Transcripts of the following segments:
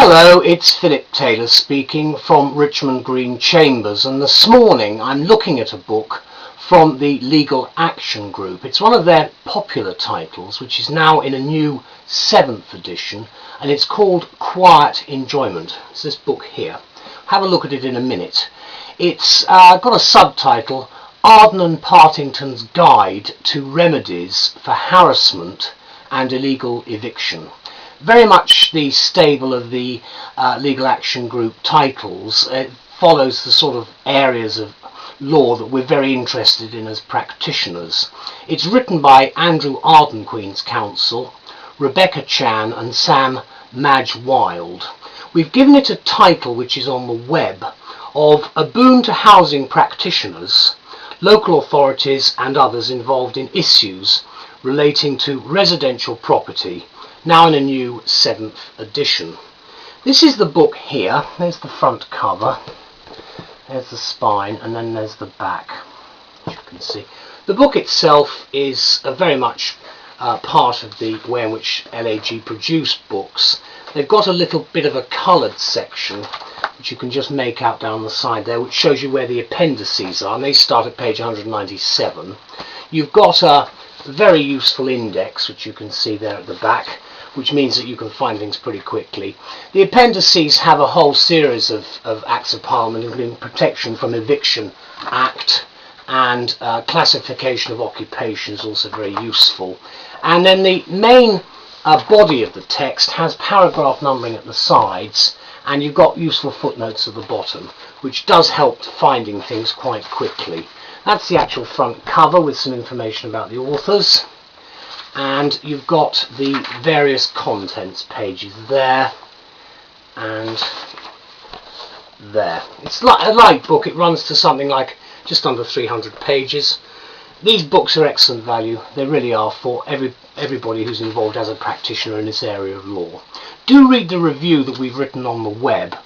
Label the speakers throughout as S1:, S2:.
S1: Hello, it's Phillip Taylor speaking from Richmond Green Chambers, and this morning I'm looking at a book from the Legal Action Group. It's one of their popular titles, which is now in a new 7th edition, and it's called Quiet Enjoyment. It's this book here. Have a look at it in a minute. It's got a subtitle, Arden and Partington's Guide to Remedies for Harassment and Illegal Eviction. Very much the stable of the Legal Action Group titles. It follows the sort of areas of law that we're very interested in as practitioners. It's written by Andrew Arden, Queen's Counsel, Rebecca Chan and Sam Madge-Wyld. We've given it a title which is on the web of A Boon to Housing Practitioners, Local Authorities and Others Involved in Issues Relating to Residential Property, now in a new 7th edition. This is the book here. There's the front cover, there's the spine, and then there's the back, as you can see. The book itself is very much part of the way in which LAG produce books. They've got a little bit of a coloured section which you can just make out down the side there, which shows you where the appendices are, and they start at page 197. You've got a very useful index which you can see there at the back, which means that you can find things pretty quickly. The appendices have a whole series of Acts of Parliament, including Protection from Eviction Act and Classification of Occupation is also very useful. And then the main body of the text has paragraph numbering at the sides, and you've got useful footnotes at the bottom, which does help finding things quite quickly. That's the actual front cover with some information about the authors. And you've got the various contents pages there and there. It's like a light book. It runs to something like just under 300 pages. These books are excellent value. They really are for everybody who's involved as a practitioner in this area of law. Do read the review that we've written on the web.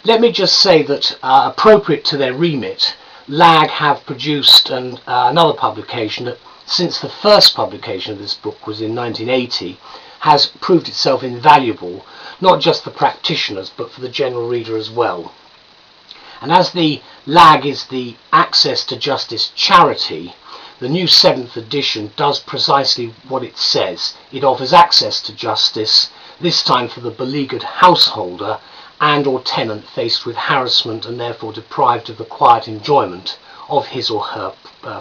S1: Let me just say that appropriate to their remit, LAG have produced another publication that, since the first publication of this book was in 1980, has proved itself invaluable, not just for practitioners but for the general reader as well. And as the LAG is the Access to Justice charity, the new 7th edition does precisely what it says. It offers access to justice, this time for the beleaguered householder and or tenant faced with harassment and therefore deprived of the quiet enjoyment of his or her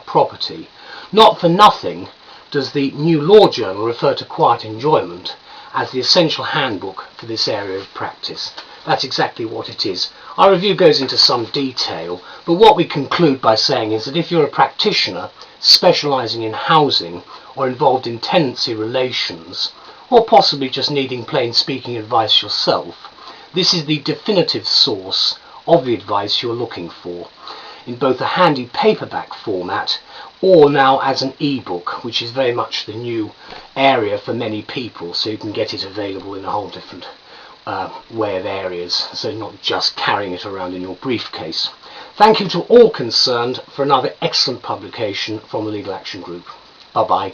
S1: property. Not for nothing does the New Law Journal refer to quiet enjoyment as the essential handbook for this area of practice. That's exactly what it is. Our review goes into some detail, but what we conclude by saying is that if you're a practitioner specialising in housing or involved in tenancy relations, or possibly just needing plain speaking advice yourself, this is the definitive source of the advice you're looking for, in both a handy paperback format or now as an ebook, which is very much the new area for many people, so you can get it available in a whole different way of areas, so not just carrying it around in your briefcase. Thank you to all concerned for another excellent publication from the Legal Action Group. Bye bye.